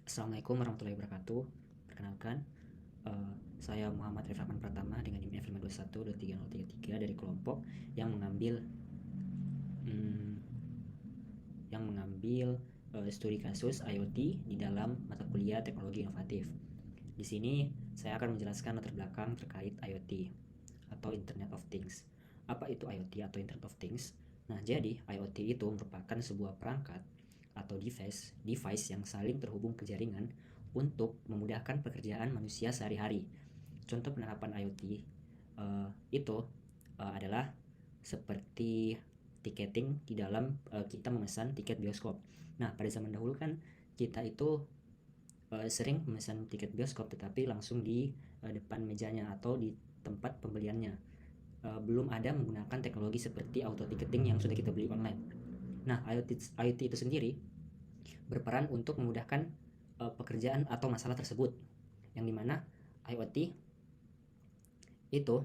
Assalamualaikum warahmatullahi wabarakatuh. Perkenalkan, saya Muhammad Refrahman Pratama dengan NIM F521-23033 dari kelompok yang mengambil mm, studi kasus IoT di dalam mata kuliah teknologi inovatif. Di sini saya akan menjelaskan latar belakang terkait IoT atau Internet of Things. Apa itu IoT atau Internet of Things? Nah, jadi IoT itu merupakan sebuah perangkat atau device yang saling terhubung ke jaringan untuk memudahkan pekerjaan manusia sehari-hari. Contoh penerapan IoT itu adalah seperti tiketing di dalam kita memesan tiket bioskop. Nah, pada zaman dahulu kan kita itu sering memesan tiket bioskop tetapi langsung di depan mejanya atau di tempat pembeliannya. Belum ada menggunakan teknologi seperti auto ticketing yang sudah kita beli online. Nah, IoT itu sendiri berperan untuk memudahkan pekerjaan atau masalah tersebut. Yang dimana IoT itu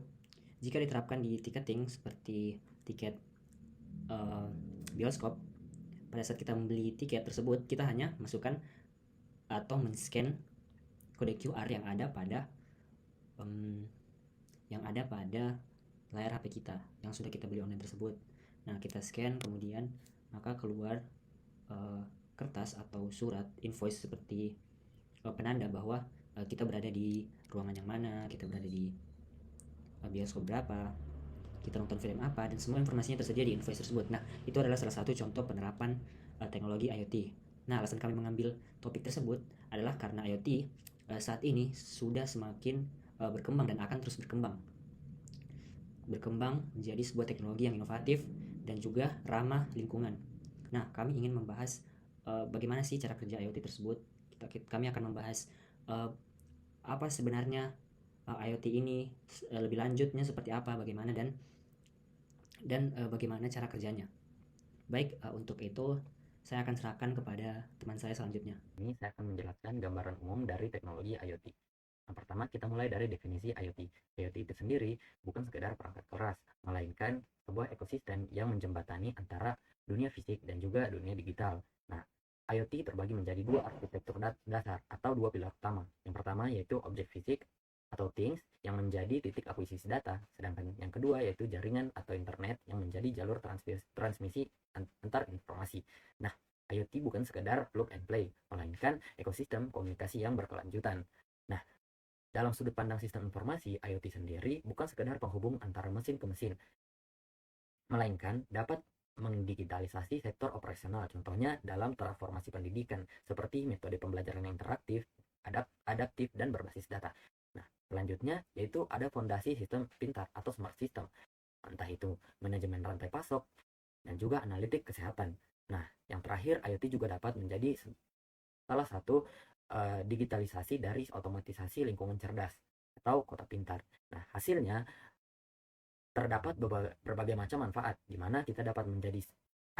jika diterapkan di ticketing seperti tiket uh, bioskop, pada saat kita membeli tiket tersebut kita hanya masukkan atau men-scan kode QR um, yang ada pada layar HP kita yang sudah kita beli online tersebut. Nah, kita scan kemudian maka keluar uh, kertas atau surat invoice seperti penanda bahwa kita berada di ruangan yang mana, kita berada di bioskop berapa, kita nonton film apa, dan semua informasinya tersedia di invoice tersebut. Nah, itu adalah salah satu contoh penerapan teknologi IoT. Nah, alasan kami mengambil topik tersebut adalah karena IoT saat ini sudah semakin berkembang dan akan terus berkembang menjadi sebuah teknologi yang inovatif dan juga ramah lingkungan. Nah, kami ingin membahas bagaimana sih cara kerja IoT tersebut. Kami akan membahas uh, apa sebenarnya IoT ini, lebih lanjutnya seperti apa, bagaimana dan bagaimana cara kerjanya. Baik, untuk itu saya akan serahkan kepada teman saya selanjutnya. Ini saya akan menjelaskan gambaran umum dari teknologi IoT. Yang pertama, kita mulai dari definisi IoT. IoT itu sendiri bukan sekedar perangkat keras, melainkan sebuah ekosistem yang menjembatani antara dunia fisik dan juga dunia digital. Nah, IoT terbagi menjadi dua arsitektur dasar atau dua pilar utama. Yang pertama yaitu objek fisik atau things yang menjadi titik akuisisi data, sedangkan yang kedua yaitu jaringan atau internet yang menjadi jalur transmisi antar informasi. Nah, IoT bukan sekedar plug and play, melainkan ekosistem komunikasi yang berkelanjutan. Nah, dalam sudut pandang sistem informasi, IoT sendiri bukan sekedar penghubung antara mesin ke mesin, melainkan dapat mendigitalisasi sektor operasional, contohnya dalam transformasi pendidikan, seperti metode pembelajaran yang interaktif, adaptif, dan berbasis data. Nah, selanjutnya yaitu ada fondasi sistem pintar atau smart system, entah itu manajemen rantai pasok, dan juga analitik kesehatan. Nah, yang terakhir, IoT juga dapat menjadi salah satu digitalisasi dari otomatisasi lingkungan cerdas atau kota pintar. Nah, hasilnya terdapat berbagai macam manfaat, di mana kita dapat menjadi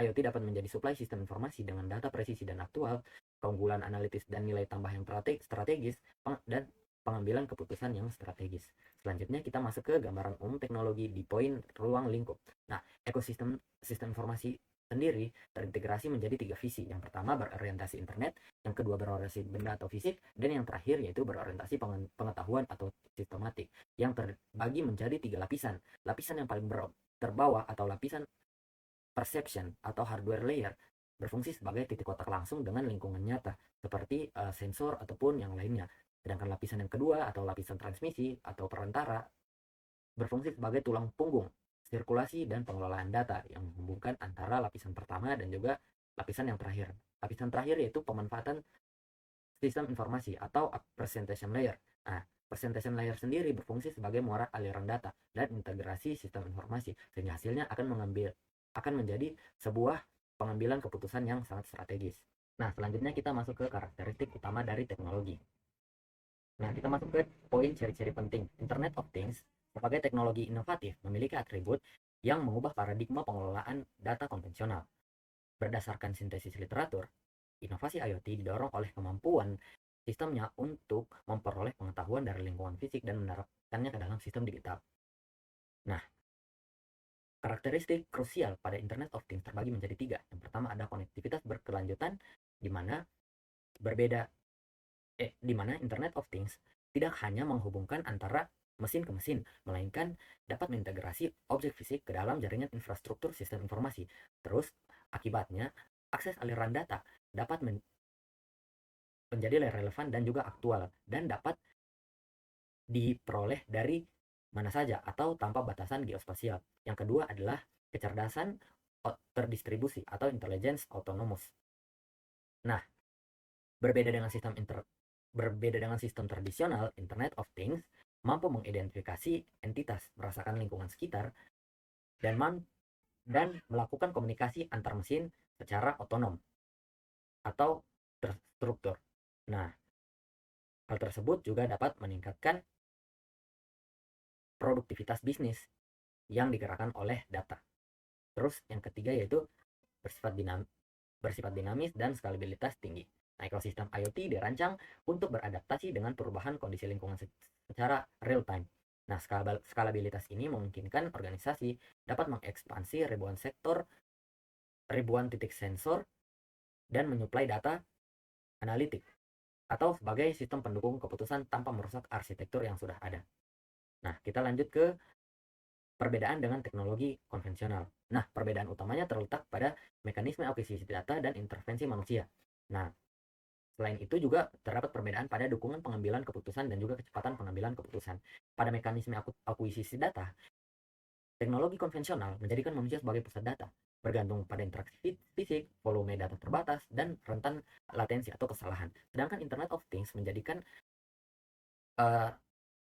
IoT dapat menjadi supply sistem informasi dengan data presisi dan aktual, keunggulan analitis dan nilai tambah yang strategis, dan pengambilan keputusan yang strategis. Selanjutnya kita masuk ke gambaran umum teknologi di poin ruang lingkup. Nah, ekosistem sistem informasi sendiri terintegrasi menjadi tiga visi. Yang pertama berorientasi internet, yang kedua berorientasi benda atau fisik, dan yang terakhir yaitu berorientasi pengetahuan atau sistematik, yang terbagi menjadi tiga lapisan. Lapisan yang paling terbawah atau lapisan perception atau hardware layer berfungsi sebagai titik kontak langsung dengan lingkungan nyata seperti sensor ataupun yang lainnya. Sedangkan lapisan yang kedua atau lapisan transmisi atau perantara berfungsi sebagai tulang punggung sirkulasi dan pengelolaan data yang menghubungkan antara lapisan pertama dan juga lapisan yang terakhir. Lapisan terakhir yaitu pemanfaatan sistem informasi atau presentation layer. Nah, presentation layer sendiri berfungsi sebagai muara aliran data dan integrasi sistem informasi sehingga hasilnya akan menjadi sebuah pengambilan keputusan yang sangat strategis. Nah, selanjutnya kita masuk ke karakteristik utama dari teknologi. Nah, kita masuk ke poin ciri-ciri penting. Internet of Things sebagai teknologi inovatif memiliki atribut yang mengubah paradigma pengelolaan data konvensional. Berdasarkan sintesis literatur, inovasi IoT didorong oleh kemampuan sistemnya untuk memperoleh pengetahuan dari lingkungan fisik dan menerapkannya ke dalam sistem digital. Nah, karakteristik krusial pada Internet of Things terbagi menjadi tiga. Yang pertama ada konektivitas berkelanjutan, di mana berbeda di mana Internet of Things tidak hanya menghubungkan antara mesin ke mesin, melainkan dapat mengintegrasi objek fisik ke dalam jaringan infrastruktur sistem informasi. Terus, akibatnya, akses aliran data dapat menjadi relevan dan juga aktual, dan dapat diperoleh dari mana saja atau tanpa batasan geospasial. Yang kedua adalah kecerdasan terdistribusi atau intelligence autonomous. Nah, berbeda dengan sistem tradisional, Internet of Things mampu mengidentifikasi entitas, merasakan lingkungan sekitar, dan melakukan komunikasi antar mesin secara otonom atau terstruktur. Nah, hal tersebut juga dapat meningkatkan produktivitas bisnis yang digerakkan oleh data. Terus yang ketiga yaitu bersifat dinamis dan skalabilitas tinggi. Nah, ekosistem IoT dirancang untuk beradaptasi dengan perubahan kondisi lingkungan secara real time. Nah, skalabilitas ini memungkinkan organisasi dapat mengekspansi ribuan sektor, ribuan titik sensor, dan menyuplai data analitik atau sebagai sistem pendukung keputusan tanpa merusak arsitektur yang sudah ada. Nah, kita lanjut ke perbedaan dengan teknologi konvensional. Nah, perbedaan utamanya terletak pada mekanisme akuisisi data dan intervensi manusia. Nah, selain itu juga terdapat perbedaan pada dukungan pengambilan keputusan dan juga kecepatan pengambilan keputusan. Pada mekanisme akuisisi data, teknologi konvensional menjadikan manusia sebagai pusat data, bergantung pada interaksi fisik, volume data terbatas, dan rentan latensi atau kesalahan. Sedangkan Internet of Things menjadikan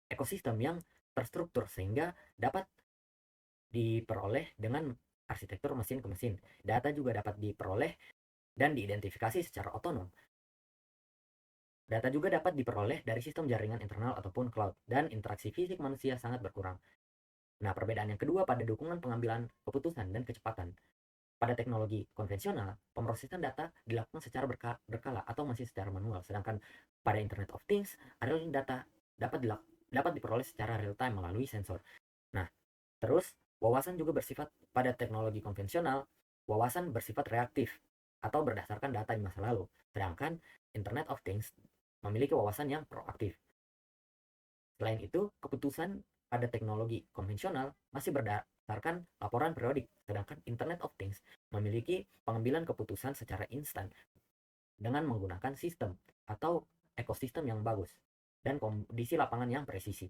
ekosistem yang terstruktur sehingga dapat diperoleh dengan arsitektur mesin ke mesin. Data juga dapat diperoleh dan diidentifikasi secara otonom. Data juga dapat diperoleh dari sistem jaringan internal ataupun cloud, dan interaksi fisik manusia sangat berkurang. Nah, perbedaan yang kedua pada dukungan pengambilan keputusan dan kecepatan. Pada teknologi konvensional, pemrosesan data dilakukan secara berkala atau masih secara manual, sedangkan pada Internet of Things, adalah data dapat diperoleh secara real time melalui sensor. Nah, terus wawasan juga bersifat pada teknologi konvensional, wawasan bersifat reaktif atau berdasarkan data di masa lalu, sedangkan Internet of Things memiliki wawasan yang proaktif. Selain itu, keputusan pada teknologi konvensional masih berdasarkan laporan periodik, sedangkan Internet of Things memiliki pengambilan keputusan secara instan dengan menggunakan sistem atau ekosistem yang bagus dan kondisi lapangan yang presisi.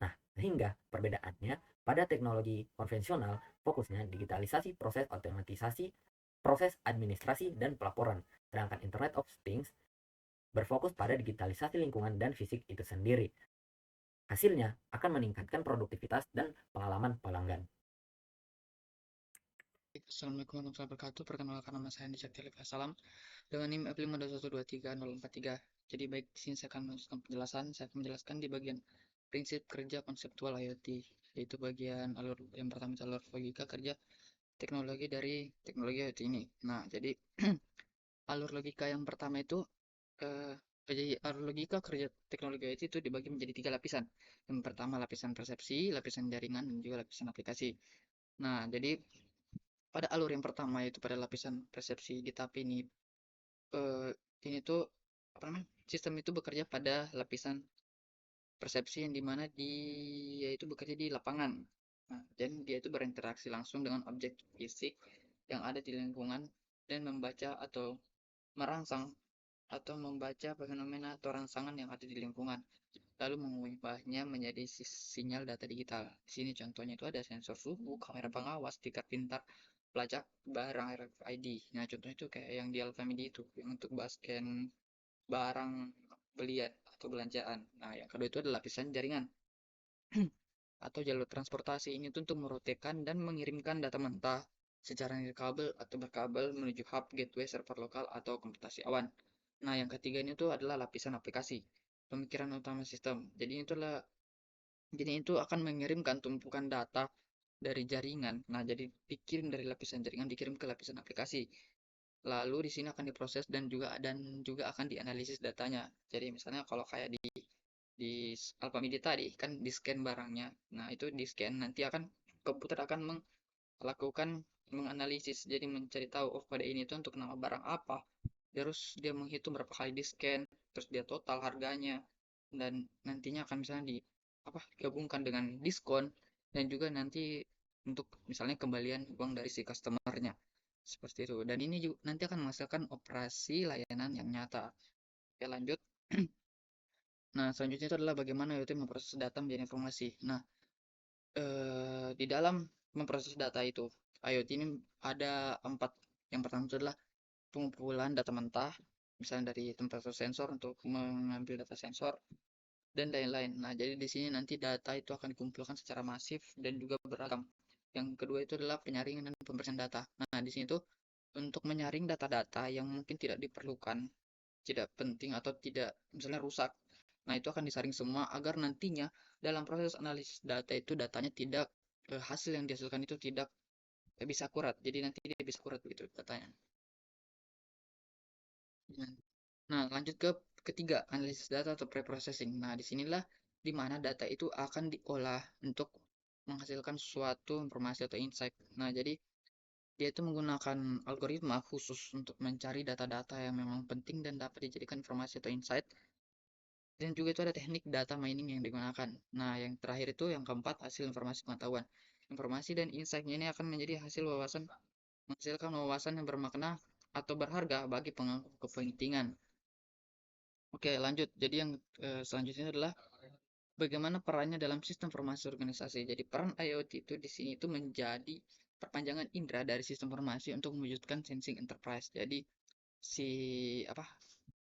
Nah, sehingga perbedaannya pada teknologi konvensional fokusnya digitalisasi, proses otomatisasi, proses administrasi, dan pelaporan. Sedangkan Internet of Things berfokus pada digitalisasi lingkungan dan fisik itu sendiri. Hasilnya akan meningkatkan produktivitas dan pengalaman pelanggan. Assalamualaikum warahmatullahi wabarakatuh. Perkenalkan, nama saya Andi Cakti Salam dengan NIM F521230043. Jadi baik, di sini saya akan meneruskan penjelasan. Saya akan menjelaskan di bagian prinsip kerja konseptual IoT, yaitu bagian alur yang pertama itu alur logika kerja teknologi dari teknologi IoT ini. Nah, jadi alur logika yang pertama itu jadi alur logika kerja teknologi IoT itu dibagi menjadi 3 lapisan. Yang pertama lapisan persepsi, lapisan jaringan, dan juga lapisan aplikasi. Nah, jadi pada alur yang pertama yaitu pada lapisan persepsi di TAP ini tuh apa namanya, sistem itu bekerja pada lapisan persepsi yang dimana dia itu bekerja di lapangan. Nah, dan dia itu berinteraksi langsung dengan objek fisik yang ada di lingkungan dan membaca atau merangsang atau membaca fenomena atau rangsangan yang ada di lingkungan, lalu mengubahnya menjadi sinyal data digital. Di sini contohnya itu ada sensor suhu, kamera pengawas, stiker pintar, pelacak barang RFID. Nah, contohnya itu kayak yang di Alfamidi itu, yang untuk scan barang belian atau belanjaan. Nah, yang kedua itu adalah lapisan jaringan atau jalur transportasi. Ini tuh untuk merotekan dan mengirimkan data mentah secara nirkabel atau berkabel menuju hub, gateway, server lokal, atau komputasi awan. Nah, yang ketiga ini tuh adalah lapisan aplikasi, pemikiran utama sistem. Jadi itu akan mengirimkan tumpukan data dari jaringan. Nah, jadi dikirim dari lapisan jaringan dikirim ke lapisan aplikasi. Lalu di sini akan diproses dan juga akan dianalisis datanya. Jadi misalnya kalau kayak di Alfamidi tadi kan di scan barangnya. Nah, itu di scan nanti komputer akan melakukan menganalisis, jadi mencari tahu pada ini tuh untuk nama barang apa. Terus dia menghitung berapa kali di scan, terus dia total harganya, dan nantinya akan misalnya gabungkan dengan diskon, dan juga nanti untuk misalnya kembalian uang dari si customernya seperti itu. Dan ini juga nanti akan menghasilkan operasi layanan yang nyata. Oke, lanjut. Nah, selanjutnya itu adalah bagaimana IoT memproses data menjadi informasi. Nah, di dalam memproses data itu, IoT ini ada 4. Yang pertama itu adalah pengumpulan data mentah, misalnya dari temperatur sensor untuk mengambil data sensor dan lain-lain. Nah, jadi di sini nanti data itu akan dikumpulkan secara masif dan juga beragam. Yang kedua itu adalah penyaringan dan pembersihan data. Nah, di sini tuh untuk menyaring data-data yang mungkin tidak diperlukan, tidak penting atau tidak misalnya rusak. Nah, itu akan disaring semua agar nantinya dalam proses analisis data itu datanya tidak hasil yang dihasilkan itu tidak bisa akurat. Jadi nanti dia bisa akurat begitu datanya. Nah, lanjut ke ketiga, analisis data atau pre-processing. Nah, disinilah di mana data itu akan diolah untuk menghasilkan suatu informasi atau insight. Nah, jadi dia itu menggunakan algoritma khusus untuk mencari data-data yang memang penting dan dapat dijadikan informasi atau insight. Dan juga itu ada teknik data mining yang digunakan. Nah, yang terakhir itu yang keempat, hasil informasi pengetahuan. Informasi dan insight-nya ini akan menjadi hasil menghasilkan wawasan yang bermakna atau berharga bagi pemangku kepentingan. Oke, lanjut. Jadi yang selanjutnya adalah bagaimana perannya dalam sistem informasi organisasi. Jadi peran IoT itu di sini itu menjadi perpanjangan indera dari sistem informasi untuk mewujudkan sensing enterprise. Jadi si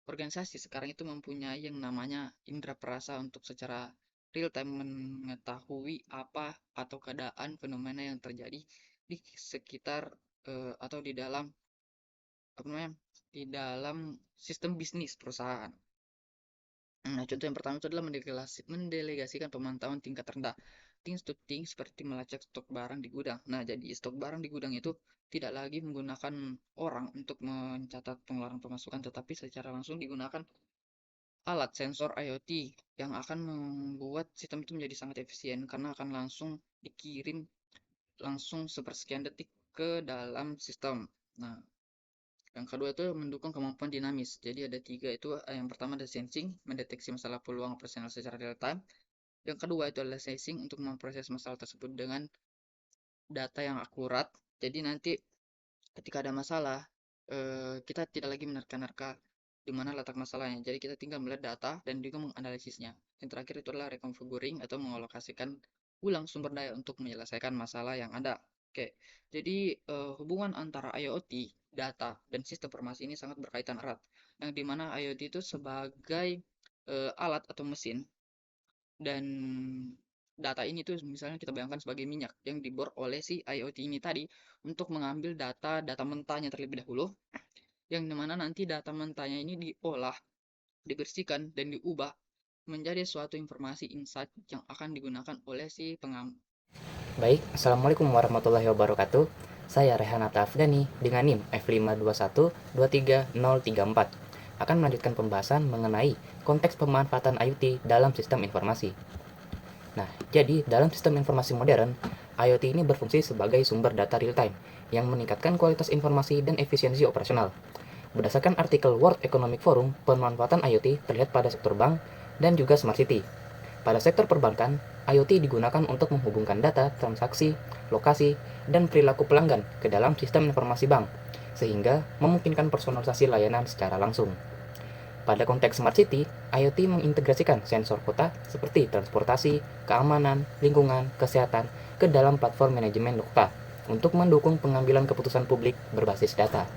organisasi sekarang itu mempunyai yang namanya indera perasa untuk secara real time mengetahui apa atau keadaan fenomena yang terjadi di sekitar atau di dalam di dalam sistem bisnis perusahaan. Nah, contoh yang pertama itu adalah mendelegasikan pemantauan tingkat rendah, things to things, seperti melacak stok barang di gudang. Nah, jadi stok barang di gudang itu tidak lagi menggunakan orang untuk mencatat pengeluaran pemasukan, tetapi secara langsung digunakan alat sensor IoT yang akan membuat sistem itu menjadi sangat efisien karena akan langsung dikirim langsung sepersekian detik ke dalam sistem. Nah, yang kedua itu mendukung kemampuan dinamis. Jadi ada 3 itu, yang pertama ada sensing, mendeteksi masalah peluang operasional secara real time. Yang kedua itu adalah sensing untuk memproses masalah tersebut dengan data yang akurat. Jadi nanti ketika ada masalah, kita tidak lagi menerka-nerka di mana letak masalahnya. Jadi kita tinggal melihat data dan juga menganalisisnya. Yang terakhir itu adalah reconfiguring atau mengalokasikan ulang sumber daya untuk menyelesaikan masalah yang ada. Oke, jadi hubungan antara IoT, data, dan sistem informasi ini sangat berkaitan erat. Yang dimana IoT itu sebagai alat atau mesin, dan data ini tuh misalnya kita bayangkan sebagai minyak yang dibor oleh si IoT ini tadi untuk mengambil data mentahnya terlebih dahulu, yang dimana nanti data mentahnya ini diolah, dibersihkan, dan diubah menjadi suatu informasi insight yang akan digunakan oleh si Baik, Assalamualaikum warahmatullahi wabarakatuh. Saya Rehanata Afgani dengan NIM F521-23034 akan melanjutkan pembahasan mengenai konteks pemanfaatan IoT dalam sistem informasi. Nah, jadi dalam sistem informasi modern, IoT ini berfungsi sebagai sumber data real-time yang meningkatkan kualitas informasi dan efisiensi operasional. Berdasarkan artikel World Economic Forum, pemanfaatan IoT terlihat pada sektor bank dan juga smart city. Pada sektor perbankan, IoT digunakan untuk menghubungkan data, transaksi, lokasi, dan perilaku pelanggan ke dalam sistem informasi bank, sehingga memungkinkan personalisasi layanan secara langsung. Pada konteks smart city, IoT mengintegrasikan sensor kota seperti transportasi, keamanan, lingkungan, kesehatan ke dalam platform manajemen kota untuk mendukung pengambilan keputusan publik berbasis data.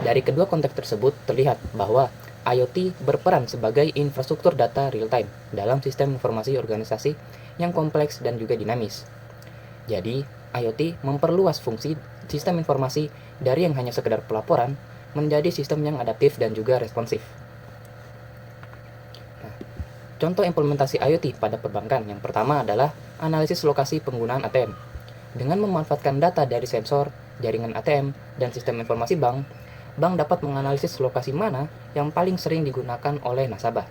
Dari kedua konteks tersebut terlihat bahwa IoT berperan sebagai infrastruktur data real-time dalam sistem informasi organisasi yang kompleks dan juga dinamis. Jadi, IoT memperluas fungsi sistem informasi dari yang hanya sekedar pelaporan menjadi sistem yang adaptif dan juga responsif. Nah, contoh implementasi IoT pada perbankan yang pertama adalah analisis lokasi penggunaan ATM. Dengan memanfaatkan data dari sensor, jaringan ATM, dan sistem informasi bank dapat menganalisis lokasi mana yang paling sering digunakan oleh nasabah.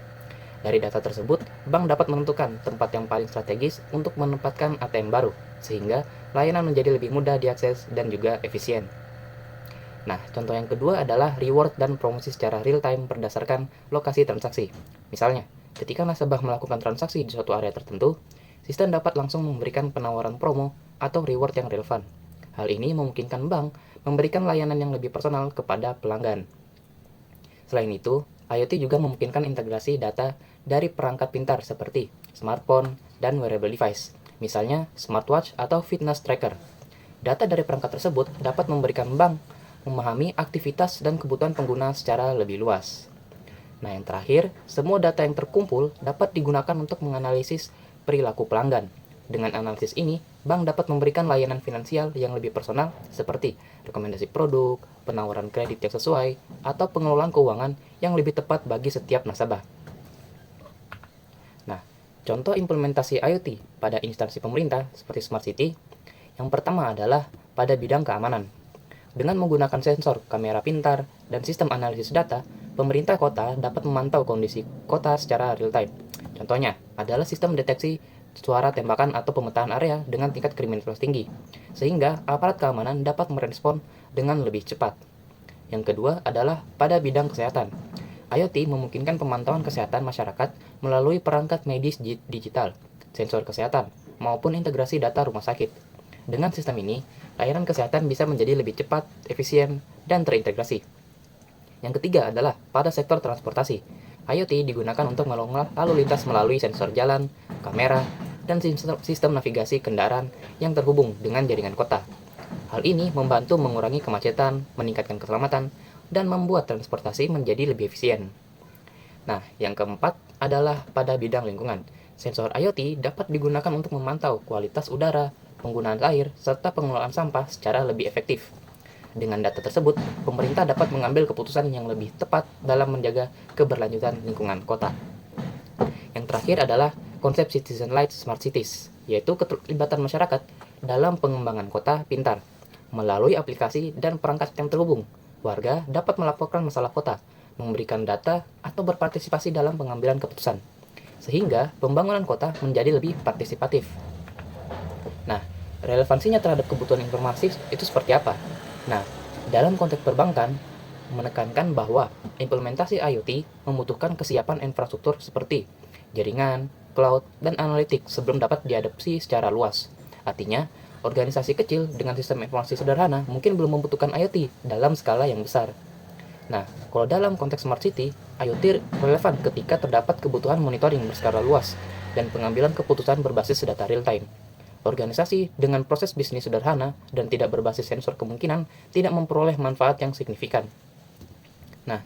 Dari data tersebut, bank dapat menentukan tempat yang paling strategis untuk menempatkan ATM baru, sehingga layanan menjadi lebih mudah diakses dan juga efisien. Nah, contoh yang kedua adalah reward dan promosi secara real time berdasarkan lokasi transaksi. Misalnya, ketika nasabah melakukan transaksi di suatu area tertentu, sistem dapat langsung memberikan penawaran promo atau reward yang relevan. Hal ini memungkinkan bank memberikan layanan yang lebih personal kepada pelanggan. Selain itu, IoT juga memungkinkan integrasi data dari perangkat pintar seperti smartphone dan wearable device, misalnya smartwatch atau fitness tracker. Data dari perangkat tersebut dapat memberikan bank memahami aktivitas dan kebutuhan pengguna secara lebih luas. Nah, yang terakhir, semua data yang terkumpul dapat digunakan untuk menganalisis perilaku pelanggan. Dengan analisis ini, bank dapat memberikan layanan finansial yang lebih personal seperti rekomendasi produk, penawaran kredit yang sesuai, atau pengelolaan keuangan yang lebih tepat bagi setiap nasabah. Nah, contoh implementasi IoT pada instansi pemerintah seperti Smart City, yang pertama adalah pada bidang keamanan. Dengan menggunakan sensor, kamera pintar, dan sistem analisis data, pemerintah kota dapat memantau kondisi kota secara real-time. Contohnya adalah sistem deteksi suara tembakan atau pemetaan area dengan tingkat kriminalitas tinggi, sehingga aparat keamanan dapat merespon dengan lebih cepat. Yang kedua adalah pada bidang kesehatan. IoT memungkinkan pemantauan kesehatan masyarakat melalui perangkat medis digital, sensor kesehatan, maupun integrasi data rumah sakit. Dengan sistem ini, layanan kesehatan bisa menjadi lebih cepat, efisien, dan terintegrasi. Yang ketiga adalah pada sektor transportasi. IoT digunakan untuk mengelola lalu lintas melalui sensor jalan, kamera, dan sistem navigasi kendaraan yang terhubung dengan jaringan kota. Hal ini membantu mengurangi kemacetan, meningkatkan keselamatan, dan membuat transportasi menjadi lebih efisien. Nah, yang keempat adalah pada bidang lingkungan. Sensor IoT dapat digunakan untuk memantau kualitas udara, penggunaan air, serta pengelolaan sampah secara lebih efektif. Dengan data tersebut, pemerintah dapat mengambil keputusan yang lebih tepat dalam menjaga keberlanjutan lingkungan kota. Yang terakhir adalah konsep citizen-led smart cities, yaitu keterlibatan masyarakat dalam pengembangan kota pintar. Melalui aplikasi dan perangkat yang terhubung, warga dapat melaporkan masalah kota, memberikan data, atau berpartisipasi dalam pengambilan keputusan, sehingga pembangunan kota menjadi lebih partisipatif. Nah, relevansinya terhadap kebutuhan informasi itu seperti apa? Nah, dalam konteks perbankan, menekankan bahwa implementasi IoT membutuhkan kesiapan infrastruktur seperti jaringan, cloud, dan analitik sebelum dapat diadopsi secara luas. Artinya, organisasi kecil dengan sistem informasi sederhana mungkin belum membutuhkan IoT dalam skala yang besar. Nah, kalau dalam konteks Smart City, IoT relevan ketika terdapat kebutuhan monitoring berskala luas dan pengambilan keputusan berbasis data real-time. Organisasi dengan proses bisnis sederhana dan tidak berbasis sensor kemungkinan tidak memperoleh manfaat yang signifikan. Nah,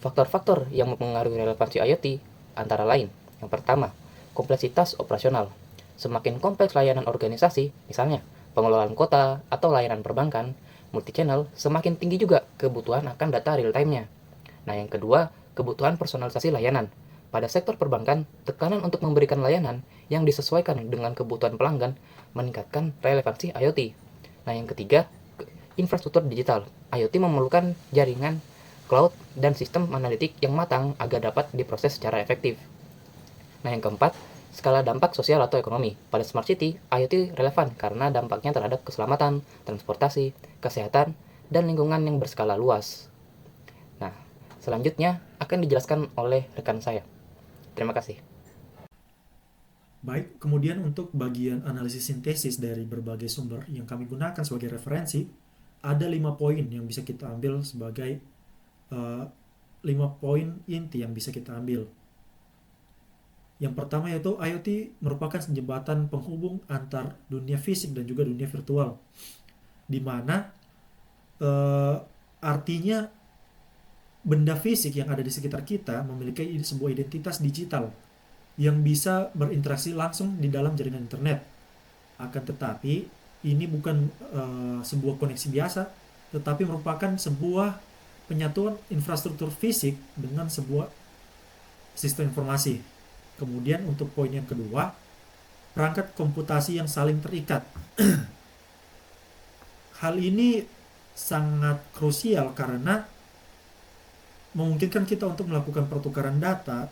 faktor-faktor yang mempengaruhi relevansi IoT antara lain, yang pertama, kompleksitas operasional. Semakin kompleks layanan organisasi, misalnya pengelolaan kota atau layanan perbankan, multi-channel, semakin tinggi juga kebutuhan akan data real-time-nya. Nah, yang kedua, kebutuhan personalisasi layanan. Pada sektor perbankan, tekanan untuk memberikan layanan yang disesuaikan dengan kebutuhan pelanggan meningkatkan relevansi IoT. Nah, yang ketiga, infrastruktur digital. IoT memerlukan jaringan, cloud, dan sistem analitik yang matang agar dapat diproses secara efektif. Nah, yang keempat, skala dampak sosial atau ekonomi. Pada Smart City, IoT relevan karena dampaknya terhadap keselamatan, transportasi, kesehatan, dan lingkungan yang berskala luas. Nah, selanjutnya akan dijelaskan oleh rekan saya. Terima kasih. Baik, kemudian untuk bagian analisis sintesis dari berbagai sumber yang kami gunakan sebagai referensi, ada 5 poin yang bisa kita ambil sebagai 5 poin inti yang bisa kita ambil. Yang pertama yaitu IoT merupakan jembatan penghubung antar dunia fisik dan juga dunia virtual, di mana artinya benda fisik yang ada di sekitar kita memiliki sebuah identitas digital yang bisa berinteraksi langsung di dalam jaringan internet. Akan tetapi, ini bukan sebuah koneksi biasa, tetapi merupakan sebuah penyatuan infrastruktur fisik dengan sebuah sistem informasi. Kemudian untuk poin yang kedua, perangkat komputasi yang saling terikat. Hal ini sangat krusial karena memungkinkan kita untuk melakukan pertukaran data,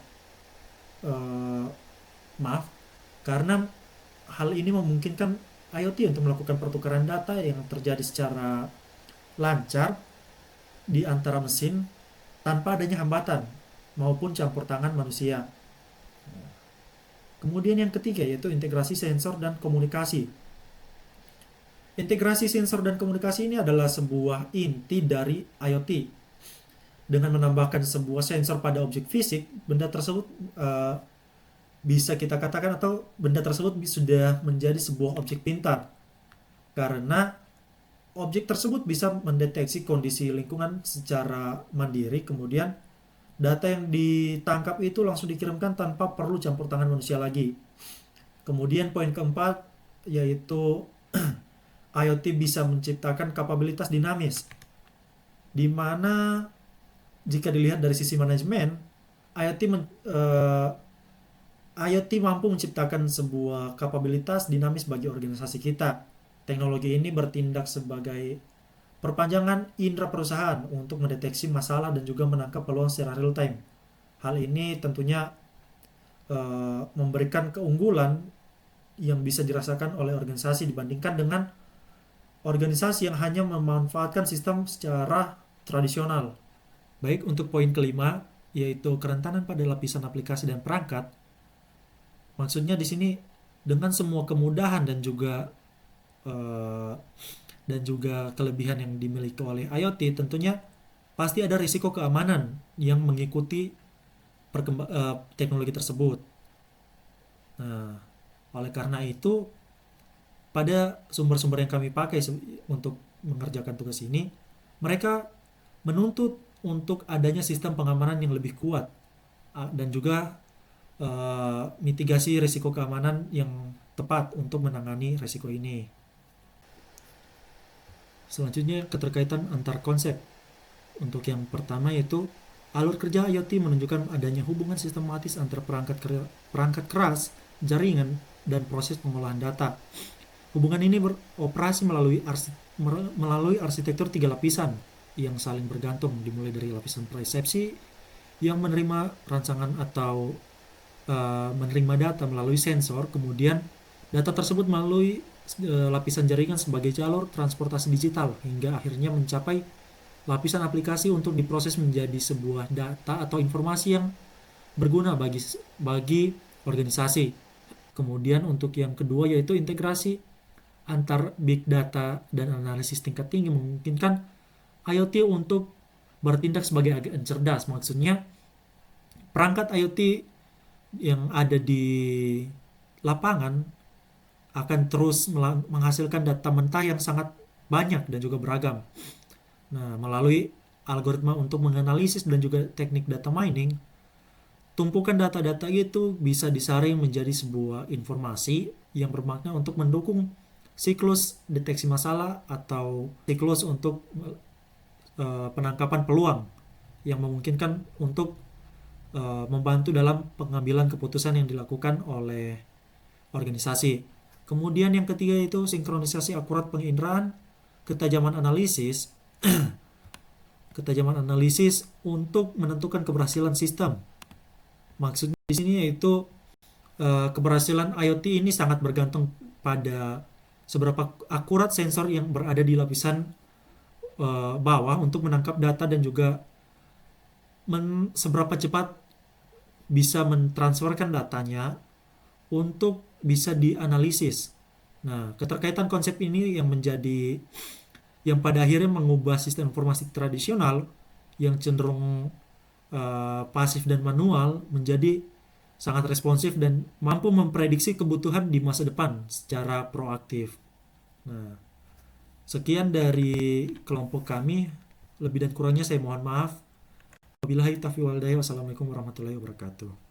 karena hal ini memungkinkan IoT untuk melakukan pertukaran data yang terjadi secara lancar di antara mesin tanpa adanya hambatan maupun campur tangan manusia. Kemudian yang ketiga yaitu integrasi sensor dan komunikasi. Integrasi sensor dan komunikasi ini adalah sebuah inti dari IoT. Dengan menambahkan sebuah sensor pada objek fisik, benda tersebut bisa kita katakan atau benda tersebut sudah menjadi sebuah objek pintar. Karena objek tersebut bisa mendeteksi kondisi lingkungan secara mandiri, kemudian data yang ditangkap itu langsung dikirimkan tanpa perlu campur tangan manusia lagi. Kemudian poin keempat yaitu IoT bisa menciptakan kapabilitas dinamis, di mana jika dilihat dari sisi manajemen, IoT mampu menciptakan sebuah kapabilitas dinamis bagi organisasi kita. Teknologi ini bertindak sebagai perpanjangan indera perusahaan untuk mendeteksi masalah dan juga menangkap peluang secara real time. Hal ini tentunya memberikan keunggulan yang bisa dirasakan oleh organisasi dibandingkan dengan organisasi yang hanya memanfaatkan sistem secara tradisional. Baik, untuk poin kelima yaitu kerentanan pada lapisan aplikasi dan perangkat. Maksudnya di sini dengan semua kemudahan dan juga kelebihan yang dimiliki oleh IoT, tentunya pasti ada risiko keamanan yang mengikuti teknologi tersebut. Nah, oleh karena itu, pada sumber-sumber yang kami pakai untuk mengerjakan tugas ini, mereka menuntut untuk adanya sistem pengamanan yang lebih kuat dan juga mitigasi risiko keamanan yang tepat untuk menangani risiko ini. Selanjutnya, keterkaitan antar konsep. Untuk yang pertama yaitu alur kerja IoT menunjukkan adanya hubungan sistematis antara perangkat keras, jaringan, dan proses pengolahan data. Hubungan ini beroperasi melalui arsitektur 3 lapisan yang saling bergantung, dimulai dari lapisan persepsi yang menerima rangsangan atau menerima data melalui sensor, kemudian data tersebut melalui lapisan jaringan sebagai jalur transportasi digital hingga akhirnya mencapai lapisan aplikasi untuk diproses menjadi sebuah data atau informasi yang berguna bagi organisasi. Kemudian untuk yang kedua yaitu integrasi antar big data dan analisis tingkat tinggi memungkinkan IoT untuk bertindak sebagai agen cerdas. Maksudnya perangkat IoT yang ada di lapangan akan terus menghasilkan data mentah yang sangat banyak dan juga beragam. Nah, melalui algoritma untuk menganalisis dan juga teknik data mining, tumpukan data-data itu bisa disaring menjadi sebuah informasi yang bermakna untuk mendukung siklus deteksi masalah atau siklus untuk penangkapan peluang yang memungkinkan untuk membantu dalam pengambilan keputusan yang dilakukan oleh organisasi. Kemudian yang ketiga itu sinkronisasi akurat penginderaan, ketajaman analisis untuk menentukan keberhasilan sistem. Maksudnya di sini yaitu keberhasilan IoT ini sangat bergantung pada seberapa akurat sensor yang berada di lapisan bawah untuk menangkap data dan juga seberapa cepat bisa mentransferkan datanya untuk bisa dianalisis. Nah, keterkaitan konsep ini yang pada akhirnya mengubah sistem informasi tradisional yang cenderung pasif dan manual menjadi sangat responsif dan mampu memprediksi kebutuhan di masa depan secara proaktif. Nah, sekian dari kelompok kami. Lebih dan kurangnya saya mohon maaf. Wabillahi taufiq wal hidayah. Wassalamualaikum warahmatullahi wabarakatuh.